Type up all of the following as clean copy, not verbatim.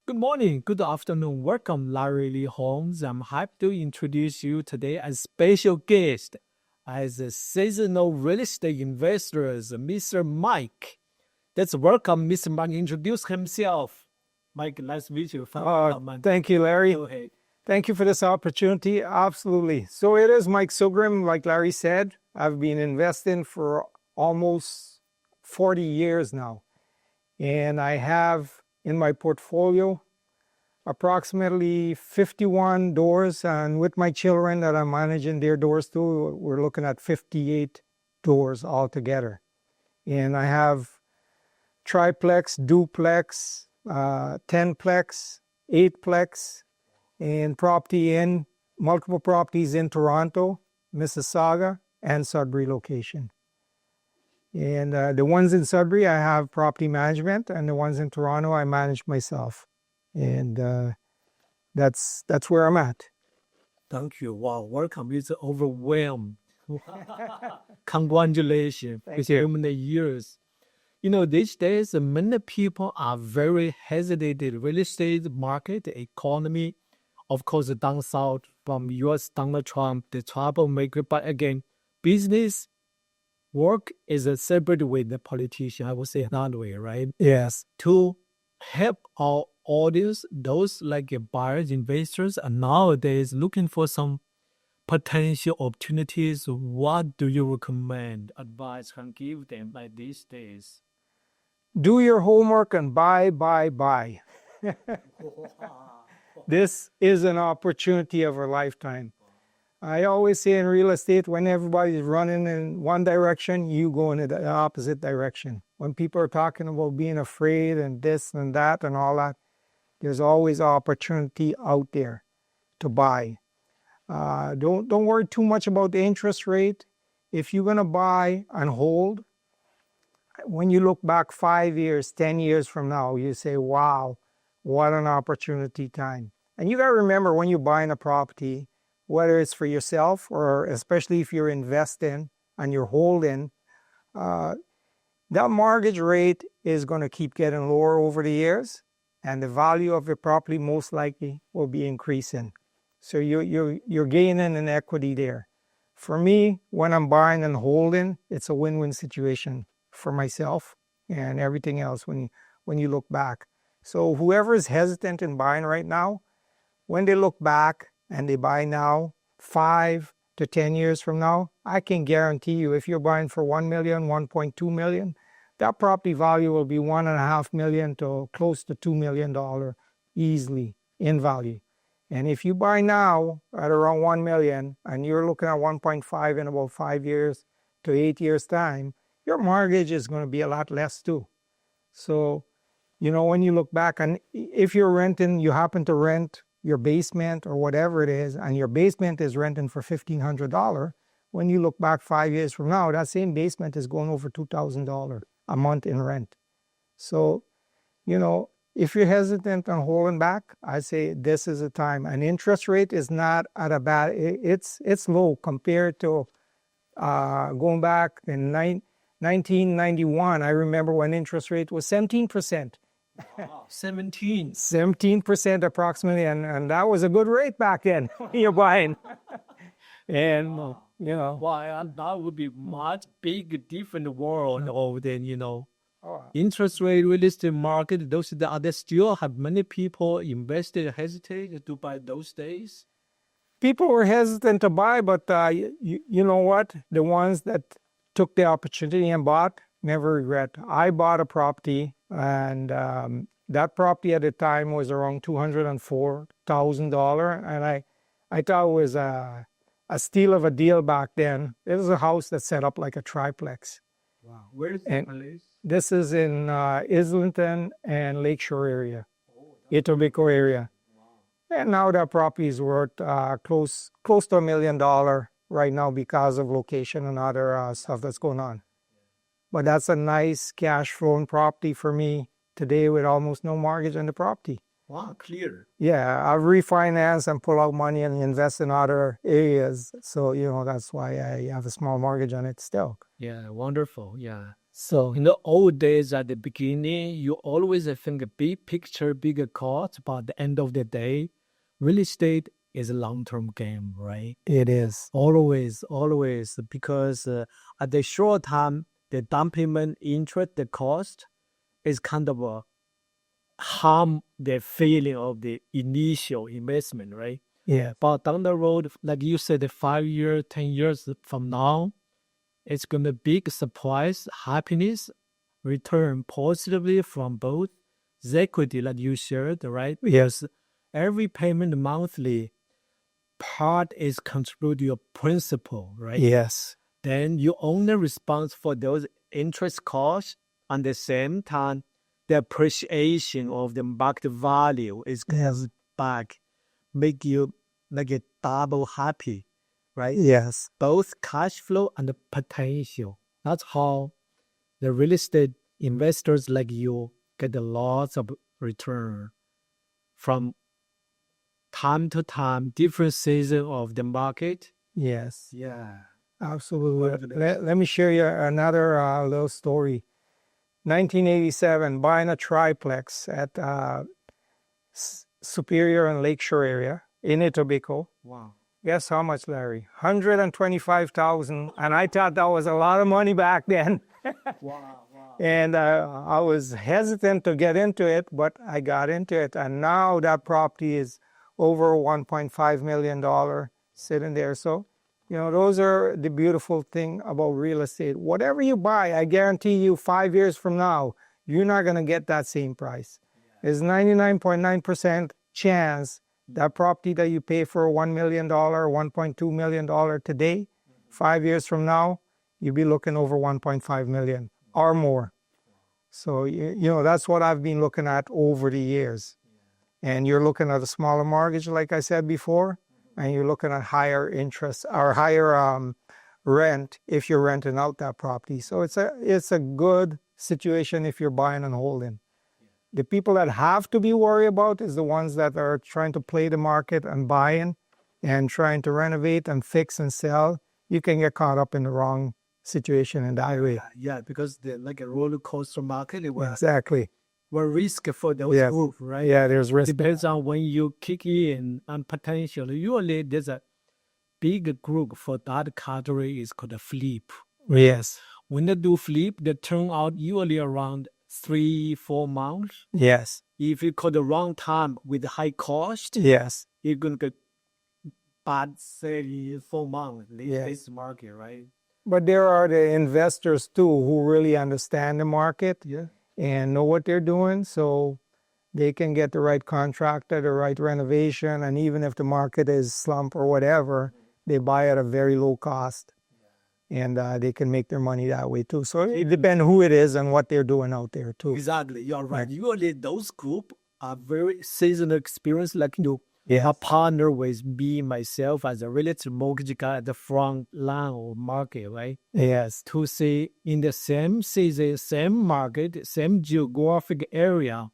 Good morning, good afternoon. Welcome, LarryLi Homes. I'm happy to introduce you today as special guest as a seasonal real estate investor, Mr. Mike. Let's welcome Mr. Mike. Introduce himself. Mike, nice to meet you. Thank you, Larry. Go ahead. Thank you for this opportunity. Absolutely. So it is Mike Sugrim, like Larry said. I've been investing for almost 40 years now. And I have in my portfolio approximately 51 doors. And with my children that I'm managing their doors too, we're looking at 58 doors altogether. And I have triplex, duplex, 10plex, 8plex, and multiple properties in Toronto, Mississauga, and Sudbury location. And the ones in Sudbury, I have property management, and the ones in Toronto, I manage myself. And that's where I'm at. Thank you. Wow, welcome. It's overwhelmed. Congratulations. Thank It's you. so many years. You know, these days, many people are very hesitated. Real estate market, the economy, of course, down south from U.S. Donald Trump, the troublemaker. But again, business work is a separate with the politician. I would say that way, right? Yes. To help our audience, those like buyers, investors, are nowadays looking for some potential opportunities. What do you recommend, advice can give them like these days? Do your homework and buy. This is an opportunity of a lifetime. I always say in real estate, when everybody's running in one direction, you go in the opposite direction. When people are talking about being afraid and this and that and all that, there's always opportunity out there to buy. Don't worry too much about the interest rate. If you're going to buy and hold, when you look back 5 years, 10 years from now, you say, wow, what an opportunity time. And you got to remember when you're buying a property, whether it's for yourself or especially if you're investing and you're holding, that mortgage rate is going to keep getting lower over the years, and the value of your property most likely will be increasing. So you're gaining an equity there. For me, when I'm buying and holding, it's a win-win situation for myself and everything else when you look back. So whoever is hesitant in buying right now, when they look back and they buy now, 5 to 10 years from now, I can guarantee you if you're buying for $1 million, $1.2 million, that property value will be $1.5 million to close to $2 million easily in value. And if you buy now at around 1 million and you're looking at 1.5 in about 5 years to 8 years time, your mortgage is going to be a lot less too. So, when you look back, and if you're renting, you happen to rent your basement or whatever it is, and your basement is renting for $1,500, when you look back 5 years from now, that same basement is going over $2,000 a month in rent. So, if you're hesitant on holding back, I say this is a time. And interest rate is not at a bad, it's low compared to going back in 1991. I remember when interest rate was 17%. Wow, 17. 17% approximately, and that was a good rate back then when you're buying. And, Why that would be much big different world of then, interest rate real estate market, those are there still have many people invested, hesitate to buy those days? people were hesitant to buy, but you know what? The ones that took the opportunity and bought never regret. I bought a property, and that property at the time was around $204,000, and I thought it was a steal of a deal back then. It was a house that set up like a triplex. Wow, where is And the place? this is in Islington and Lakeshore area, Etobicoke area. And now that property is worth close to $1 million right now because of location and other stuff that's going on. But that's a nice cash flowing property for me today with almost no mortgage on the property. Wow, clear. Yeah, I've refinanced and pull out money and invest in other areas. So, that's why I have a small mortgage on it still. Yeah, wonderful. Yeah. So in the old days at the beginning, you always think a big picture, bigger cost, but at the end of the day, real estate is a long-term game, right? It is. Always, because at the short time, the down payment interest, the cost is kind of harm the feeling of the initial investment, right? Yeah. But down the road, like you said, 5 years, 10 years from now, it's gonna be big surprise, happiness, return positively from both the equity that you shared, right? Yes. Every payment monthly part is contribute to your principal, right? Yes. Then you only response for those interest costs. At the same time, the appreciation of the market value is Yes. back, make you like a double happy, right? Yes. Both cash flow and the potential. That's how the real estate investors like you get a lot of return from time to time, different season of the market. Yes. Yeah. Absolutely. Let me share you another little story. 1987, buying a triplex at Superior and Lakeshore area in Etobicoke. Wow. Guess how much, Larry? 125,000, and I thought that was a lot of money back then. Wow. And I was hesitant to get into it, but I got into it, and now that property is over $1.5 million sitting there. So, those are the beautiful thing about real estate. Whatever you buy, I guarantee you 5 years from now, you're not going to get that same price. There's 99.9% chance that property that you pay for $1 million, $1.2 million today, 5 years from now, you'll be looking over 1.5 million or more. So, that's what I've been looking at over the years. And you're looking at a smaller mortgage, like I said before, and you're looking at higher interest or higher rent if you're renting out that property. So it's a good situation if you're buying and holding. The people that have to be worried about is the ones that are trying to play the market and buying and trying to renovate and fix and sell. You can get caught up in the wrong situation in that way. Yeah, because they're like a roller coaster market. Exactly. We're risk for those Yes. group, right? Yeah, there's risk. Depends on when you kick in and potentially. Usually there's a big group for that category is called a flip. Yes. When they do flip, they turn out usually around 3-4 months. Yes. If you call the wrong time with high cost, Yes. you're gonna get bad sale in 4 months. Yes. This market, right? But there are the investors too who really understand the market and know what they're doing, so they can get the right contractor, the right renovation, and even if the market is slump or whatever, they buy at a very low cost, and they can make their money that way too. So it depends who it is and what they're doing out there too. Exactly, you're right. Usually those group are very seasoned experience, like Yeah. I partner with me, myself, as a relative mortgage guy at the front line of market, right? Yes. To see in the same season, same market, same geographic area,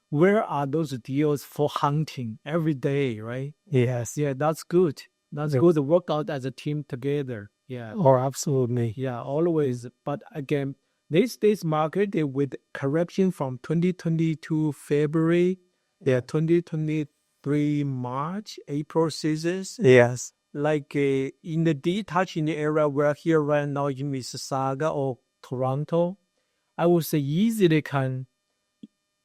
where are those deals for hunting every day, right? Yes. Yeah, that's good. That's good to work out as a team together. Yeah. Oh, absolutely. Yeah, always. But again, this market with correction from 2022 February, 2023 March, April seasons. Yes. Like in the detaching area we're here right now in Mississauga or Toronto, I would say easily can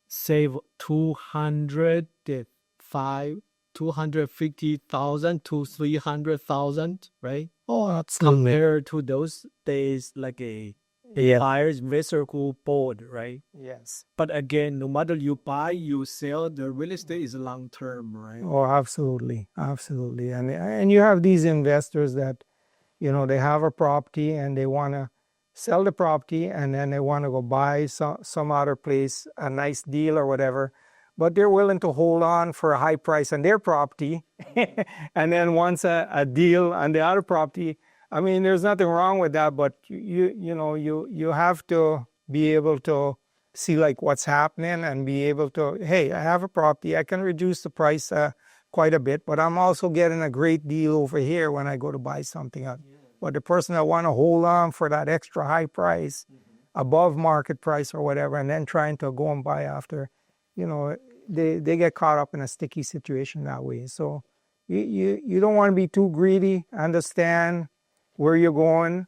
save 250,000 to 300,000, right? Oh, that's Compared to those days, like a buyer's investor who bought, right? Yes. But again, no matter you buy, you sell, the real estate is long term, right? Oh, absolutely. Absolutely. And you have these investors that, they have a property and they want to sell the property and then they want to go buy some other place, a nice deal or whatever, but they're willing to hold on for a high price on their property. And then once a deal on the other property, I mean, there's nothing wrong with that, but you have to be able to see like what's happening and be able to, hey, I have a property, I can reduce the price quite a bit, but I'm also getting a great deal over here when I go to buy something else. But the person that want to hold on for that extra high price, above market price or whatever, and then trying to go and buy after, they get caught up in a sticky situation that way. So you don't want to be too greedy. Understand where you're going,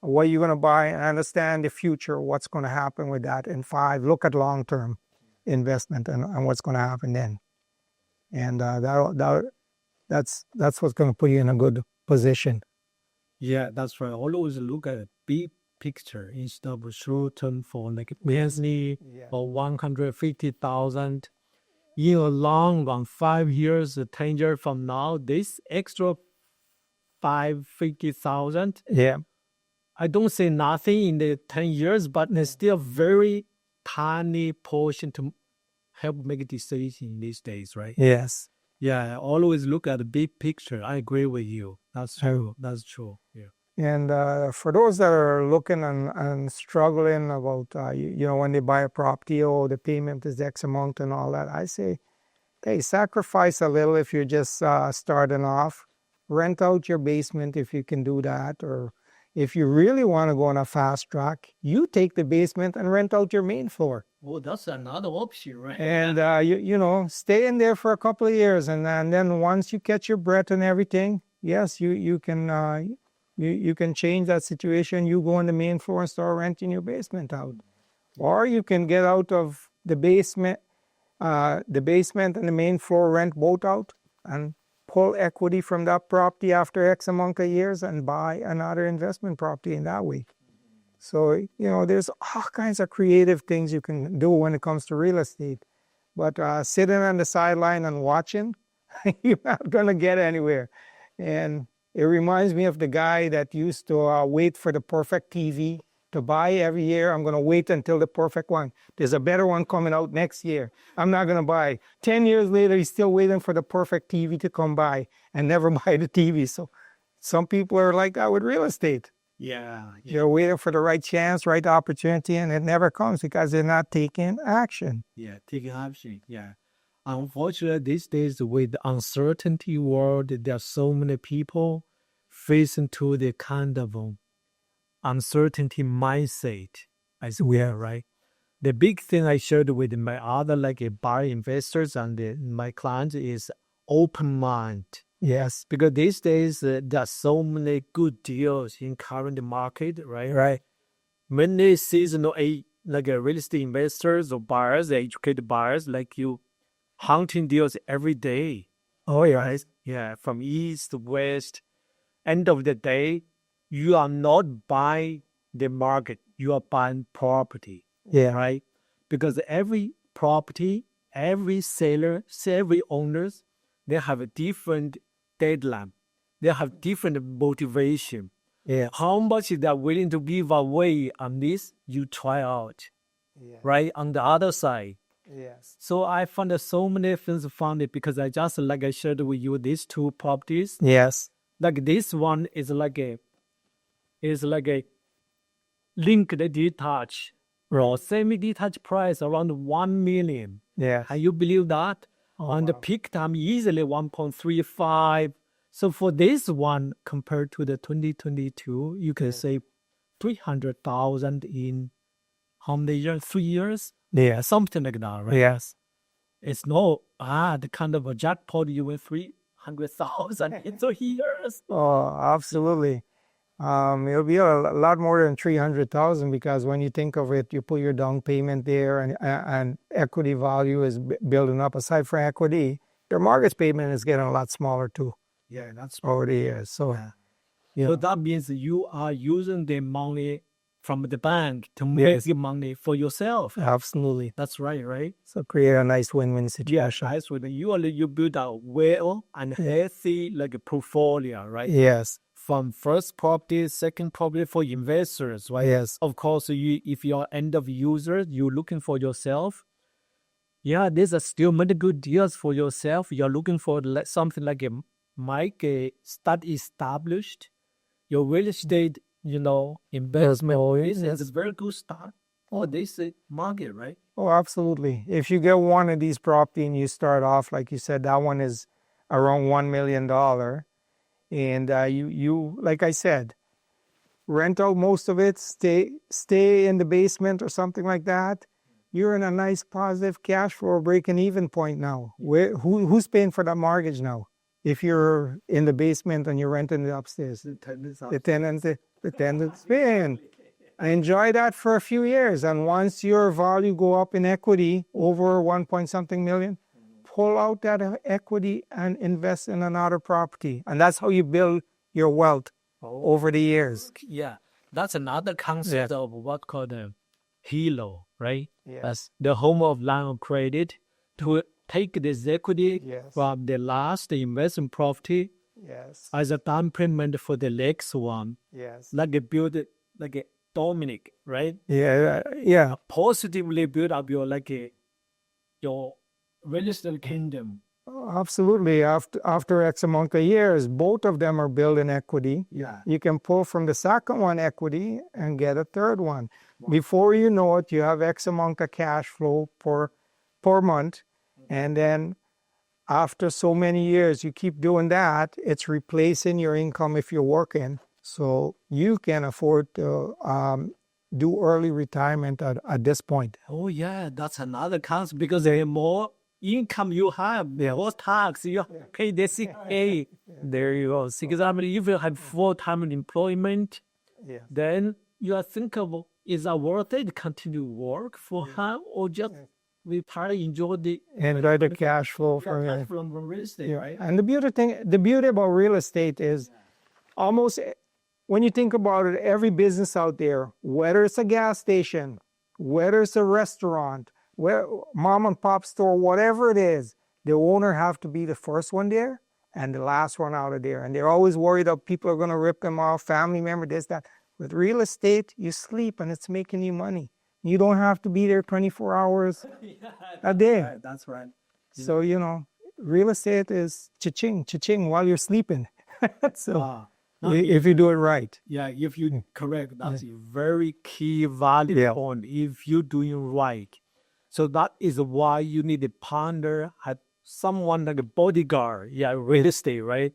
what you're going to buy, and understand the future, what's going to happen with that in 5. Look at long-term investment and what's going to happen then. And that's what's going to put you in a good position. Yeah, that's right. Always look at a big picture instead of short term for like mainly or 150,000. In a long run, 5 years, 10 years from now, this extra 550,000. Yeah. I don't say nothing in the 10 years, but it's still very tiny portion to help make a decision these days, right? Yes. Yeah, always look at the big picture. I agree with you. That's true. That's true. Yeah. And for those that are looking and struggling about, when they buy a property, the payment is X amount and all that, I say, hey, sacrifice a little if you're just starting off. Rent out your basement if you can do that. Or if you really want to go on a fast track, you take the basement and rent out your main floor. Well, that's another option, right? And, stay in there for a couple of years. And then once you catch your breath and everything, yes, you can you can change that situation. You go on the main floor and start renting your basement out. Or you can get out of the basement and the main floor, rent both out, and pull equity from that property after X amount of years and buy another investment property in that way. So, there's all kinds of creative things you can do when it comes to real estate. But sitting on the sideline and watching, you're not going to get anywhere. And it reminds me of the guy that used to wait for the perfect TV to buy every year. I'm going to wait until the perfect one. There's a better one coming out next year. I'm not going to buy. 10 years later, he's still waiting for the perfect TV to come by and never buy the TV. So some people are like that with real estate. Yeah. You're waiting for the right chance, right opportunity, and it never comes because they're not taking action. Yeah, taking action. Yeah. Unfortunately, these days with the uncertainty world, there are so many people facing to the kind of uncertainty mindset as well, right? The big thing I shared with my other buyer investors and my clients is open mind. Yes. Because these days there are so many good deals in current market, right? Right. Many seasonal real estate investors or buyers, educated buyers like you, hunting deals every day. Oh, yeah. Right? Yeah, from east to west. End of the day, you are not buying the market, you are buying property. Yeah. Right? Because every property, every seller, every owners, they have a different deadline. They have different motivation. Yeah. How much they're willing to give away on this, you try out. Yeah. Right? On the other side. Yes. So I found so many things found it because I just I shared with you these two properties. Yes. Like this one is like a linked detached or semi-detached price around 1 million. Yeah. Can you believe that? On the peak time, easily 1.35. So for this one, compared to the 2022, you can save 300,000 in how many years? 3 years? Yeah. Something like that, right? Yes. It's no the kind of a jackpot you win 300,000 in 2 years. Oh, absolutely. It'll be a lot more than 300,000 because when you think of it, you put your down payment there and equity value is building up. Aside from equity, your mortgage payment is getting a lot smaller too. Yeah, that's over the years. So, So that means you are using the money from the bank to make money for yourself. Absolutely. That's right? So create a nice win-win situation. Yes, you build a well and healthy a portfolio, right? Yes. From first property, second property for investors, right? Yes. Of course, if you're end of user, you're looking for yourself. Yeah, these are still many good deals for yourself. You're looking for something like a start established. Your real estate, investment business is a very good start for this market, right? Oh, absolutely. If you get one of these property and you start off, like you said, that one is around $1 million. And you like I said, rent out most of it, stay in the basement or something like that, you're in a nice positive cash flow breaking even point now. Who's paying for that mortgage now? If you're in the basement and you're renting the upstairs, the tenant's paying. Enjoy that for a few years, and once your value go up in equity over 1 point something million, pull out that equity and invest in another property, and that's how you build your wealth over the years. Yeah, that's another concept of what called a HELO, right? That's the home of line of credit, to take this equity from the last investment property as a down payment for the next one. Like a build it like a Dominic, right? Positively build up your your real estate kingdom. Absolutely. After X amount of years, both of them are building equity. You can pull from the second one equity and get a third one. Before you know it, you have X amount of cash flow per month. And then after so many years, you keep doing that, it's replacing your income if you're working. So you can afford to do early retirement at this point. Oh yeah, that's another concept, because the more income you have, the more tax you pay the CPA. There you go. For example, if you have full-time employment, then you are thinking, is it worth it to continue work for him, or just retire, enjoy the cash flow from real estate, right? And the beauty about real estate is almost, when you think about it, every business out there, whether it's a gas station, whether it's a restaurant, where mom and pop store, whatever it is, the owner have to be the first one there and the last one out of there. And they're always worried that people are going to rip them off, family member, this, that. With real estate, you sleep and it's making you money. You don't have to be there 24 hours a day. Right, that's right. So, real estate is cha-ching, cha-ching while you're sleeping. So if you do it right. Yeah, if you correct, that's a very key value point. If you're doing right. So that is why you need a partner, someone like a bodyguard, real estate, right?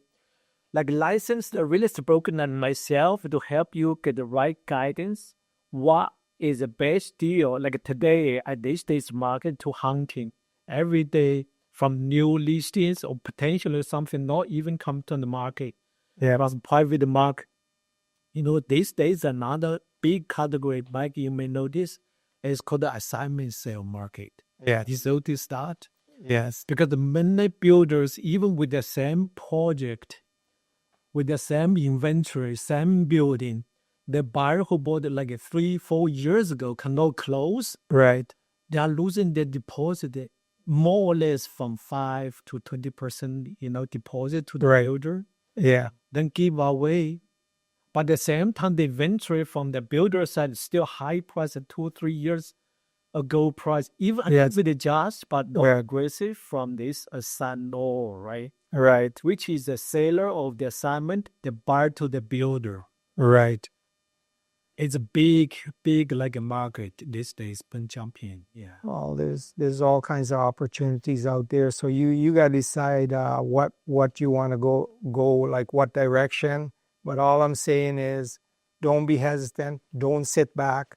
Like licensed real estate broker like myself to help you get the right guidance. What is the best deal, like today at this stage market, to hunting every day from new listings or potentially something not even come to the market. From private market. These days another big category, Mike, you may know this, is called the assignment sale market. You notice that? Yes. Because the many builders, even with the same project, with the same inventory, same building, the buyer who bought it like 3-4 years ago cannot close. Right. They are losing their deposit more or less from 5 to 20%, deposit to the builder. Then give away. But at the same time, the inventory from the builder side is still high price at 2-3 years ago price, even if it adjusts, but not aggressive from this assignor, right? Right. Which is the seller of the assignment, the buyer to the builder. Right. It's a big like a market these days, been jumping. Well, there's all kinds of opportunities out there. So you got to decide what you want to go like what direction. But all I'm saying is, don't be hesitant. Don't sit back.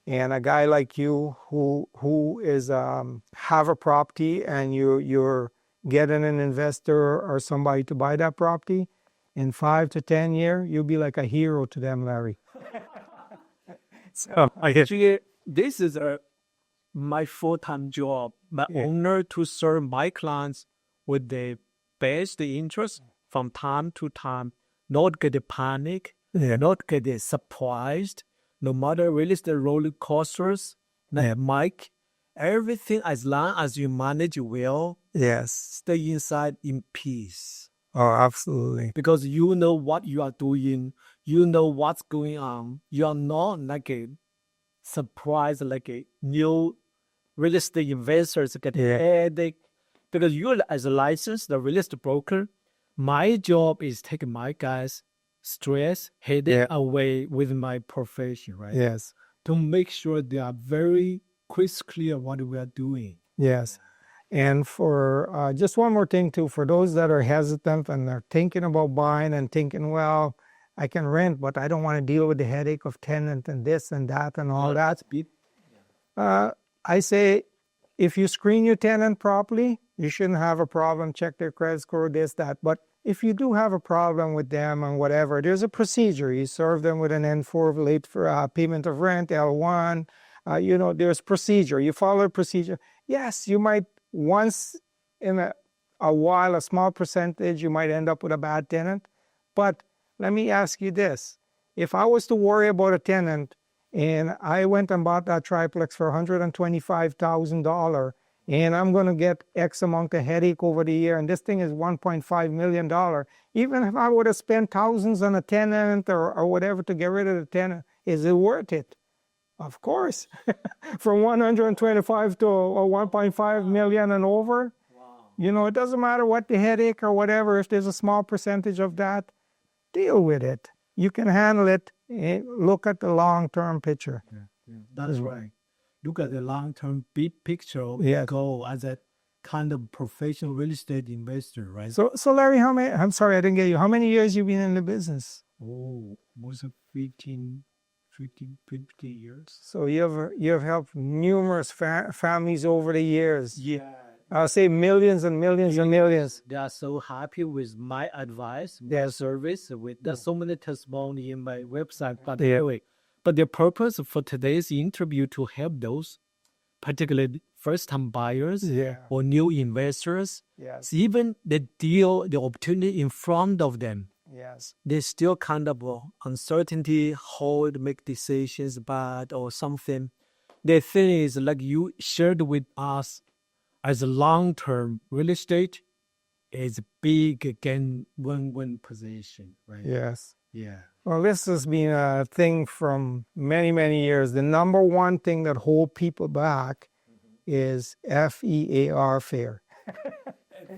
And a guy like you who is have a property and you're getting an investor or somebody to buy that property, in 5 to 10 years, you'll be like a hero to them, Larry. So actually, this is my full-time job. My honor to serve my clients with the best interest from time to time. Not get panic, not get surprised. No matter real estate roller coasters, Mike, everything as long as you manage well, stay inside in peace. Oh, absolutely. Because you know what you are doing, you know what's going on. You are not like a surprise, like a new real estate investors get headache. Because you, as a licensed real estate broker, my job is taking my guys' stress, headache away with my profession, right? Yes. To make sure they are very crystal clear what we are doing. Yes. And for just one more thing too, for those that are hesitant and are thinking about buying and thinking, well, I can rent, but I don't want to deal with the headache of tenant and this and that and all that. That's big. I say, if you screen your tenant properly, you shouldn't have a problem. Check their credit score, this, that. But if you do have a problem with them and whatever, there's a procedure. You serve them with an N4 late for payment of rent, L1. There's procedure. You follow a procedure. Yes, you might once in a while, a small percentage, you might end up with a bad tenant. But let me ask you this. If I was to worry about a tenant and I went and bought that triplex for $125,000 and I'm going to get X amount of headache over the year, and this thing is $1.5 million, even if I would have spent thousands on a tenant or whatever to get rid of the tenant, is it worth it? Of course. From 125 to 1.5 million and over. Wow. It doesn't matter what the headache or whatever. If there's a small percentage of that, deal with it. You can handle it. Look at the long-term picture. Yeah, that's right. Look at the long-term big picture. Yes. Go as a kind of professional real estate investor, right? So Larry, I'm sorry, I didn't get you. How many years you been in the business? Oh, most of 15 years. So you have helped numerous families over the years. Yeah. I'll say millions and millions and millions. They are so happy with my advice, their service. There's so many testimony in my website. But anyway, but the purpose for today's interview to help those, particularly first-time buyers or new investors, even the opportunity in front of them. Yes. They still kind of uncertainty, make decisions bad or something. The thing is, like you shared with us, as a long-term real estate is a big win-win position, right? Yes. Yeah. Well, this has been a thing from many, many years. The number one thing that hold people back is FEAR, fear.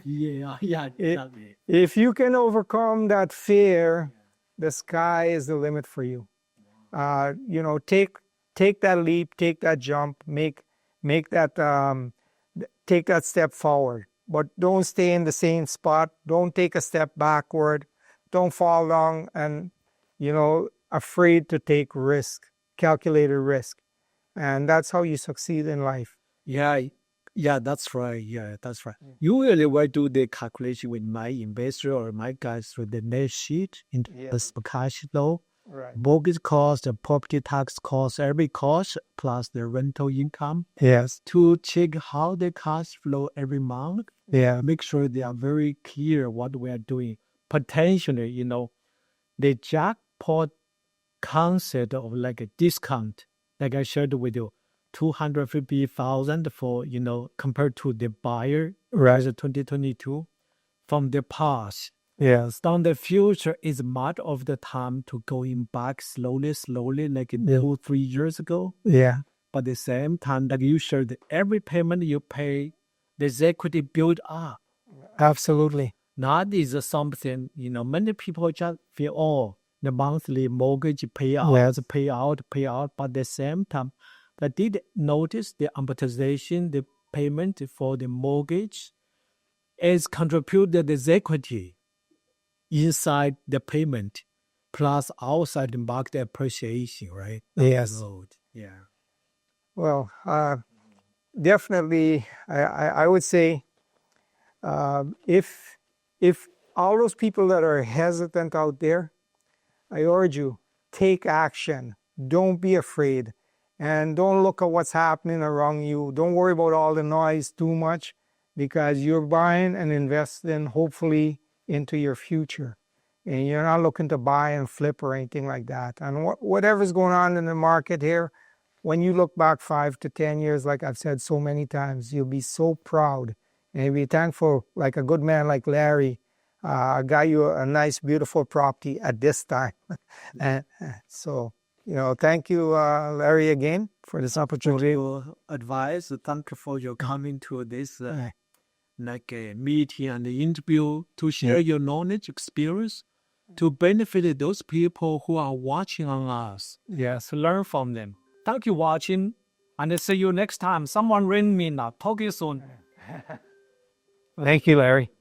Yeah, exactly. If you can overcome that fear, the sky is the limit for you. Take that leap, take that jump, make that take that step forward. But don't stay in the same spot. Don't take a step backward. Don't fall down and afraid to take risk, calculated risk, and that's how you succeed in life. Yeah, that's right. Yeah, that's right. Usually, I do the calculation with my investor or my guys through the net sheet into the cash flow, mortgage cost, the property tax cost, every cost plus the rental income. Yes. To check how the cash flow every month. Yeah. Make sure they are very clear what we are doing. Potentially, the jackpot concept of like a discount, like I shared with you. 250,000 for, compared to the buyer, right, 2022 from the past. Yes. Down the future is much of the time to going back slowly, like 2-3 years ago. Yeah. But at the same time, like you shared, every payment you pay, there's equity build up. Absolutely. That is something, many people just feel, the monthly mortgage payout, but at the same time, I did notice the amortization, the payment for the mortgage is contributed as equity inside the payment, plus outside the market appreciation, right? Yes. Yeah. Well, definitely, I would say, if all those people that are hesitant out there, I urge you, take action. Don't be afraid. And don't look at what's happening around you. Don't worry about all the noise too much, because you're buying and investing, hopefully, into your future. And you're not looking to buy and flip or anything like that. And whatever's going on in the market here, when you look back 5 to 10 years, like I've said so many times, you'll be so proud. And you'll be thankful, like a good man like Larry, got you a nice, beautiful property at this time. And so... thank you, Larry, again for this opportunity. Your advice. Thank you for your coming to this meeting and the interview to share your knowledge, experience, to benefit those people who are watching on us. Yes, learn from them. Thank you for watching, and see you next time. Someone ring me now. Talk to you soon. Thank you, Larry.